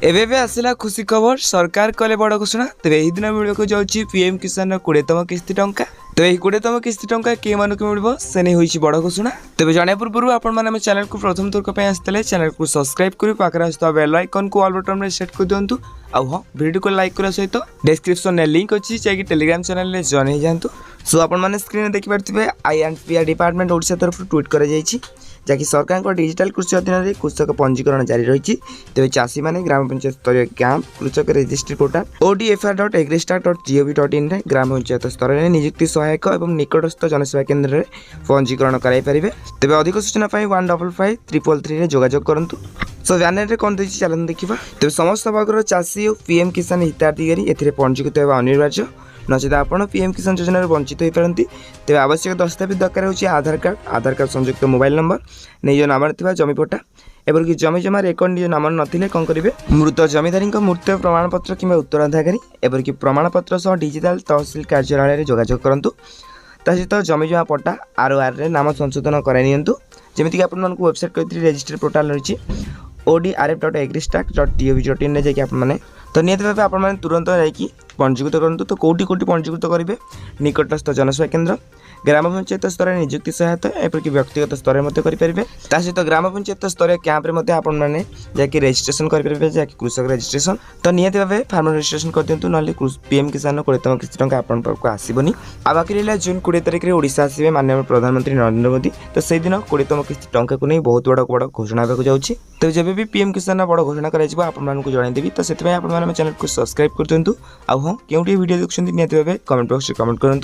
एबे आसला खुशी खबर सरकार कले बड़ घोषणा तेज यही दिन मिलक जाऊँगी पीएम किसान 20तम किस्ती टंका। तो यही 20तम किस्ती टंका किए मानक मिल से नहीं होई बड़ घोषणा। तेज जाना पूर्व आपण चैनल को प्रथम थरक आसते चैनल को सब्सक्राइब कर पाखे आसुवा बेल आइकन को ऑल बटन में सेट कर दिंतु। हाँ वीडियो को लाइक करने सहित डिस्क्रिप्शन में लिंक अच्छी जाकि टेलीग्राम चैनल में जॉइन हो जातु। सो आपने स्क्रीन में देखिपे आईएनपीआर डिपार्टमेंट ओडिशा तरफ ट्वीट कर जहाँकि सरकार डिजिटल कृषि अधीन में कृषक पंजीकरण जारी रही। तेज चाषी मैंने ग्राम पंचायत स्तरीय कैंप कृषक रजिस्ट्री पोर्टाल odfr.agristar.gov.in ग्राम पंचायत स्तर में नियुक्ति सहायक और निकटस्थ जनसेवा केन्द्र में पंजीकरण कराई पारे। तेज अधिक सूचना 155333 जोगाजोग करूँ। सो बैनर कौन देती चलते देखा। तेज समस्त वर्गर चाषी और पीएम किसान हिताधिकारी ए पंजीकृत होगा अनिवार्य नचेत आपण पीएम किसान योजना वंचित हो पारती। तेज आवश्यक दस्तावेज दरकार हो आधार कार्ड संयुक्त मोबाइल नंबर निज नाम जमी पट्टा एवं जमी जमा रेकर्ड निज नाम नथिले कौन करेंगे मृत जमीदारी मृत्यु प्रमाणपत्र कि उत्तराधिकारी एवं प्रमाणपत्र सह डिजिटल तहसिल कार्यालय जोगाजोग करूँ। सहित जमी जमा पट्टा आरओआर नाम संशोधन कराई जमीक आप वेबसाइट कही रजिस्ट्री पोर्टाल रही odrf.agristar.gov.in जाकि तो निहत भाव आप तुरंत जाकि पंजीकृत करूँ। तो कौटी पंजीकृत करेंगे निकटस्थ जनसेवा केन्द्र ग्राम पंचायत स्तर में नियुक्ति सहायता एपरिक व्यक्तिगत स्तर में करेंगे। सहित ग्राम पंचायत स्तर कैंप्रे आपने जाकि रेजिस्ट्रेशन करेंगे जहाँकि कृषक रेजिस्ट्रेशन। तो निहत भाव फार्मर रेजिस्ट्रेशन कर दिंतु ना पीएम किसान 20तम किस्ती टंका आपण पाखु आसबनी। आ बाकी रहा जून 20 तारिख में ओडिशा आसवे माननीय प्रधानमंत्री नरेंद्र मोदी। तो से दिन 20तम किस्ती टंका को नहीं बहुत बड़ घोषणा होगा जाऊँगी। तो जब भी पीएम किसान बड़ घोषणा आपको जनईदेवी। तो से चैनल को सब्सक्राइब कर दिंतु। हाँ क्योंकि वीडियो देखते निहत भाव कमेंट बॉक्स में कमेंट करूँ।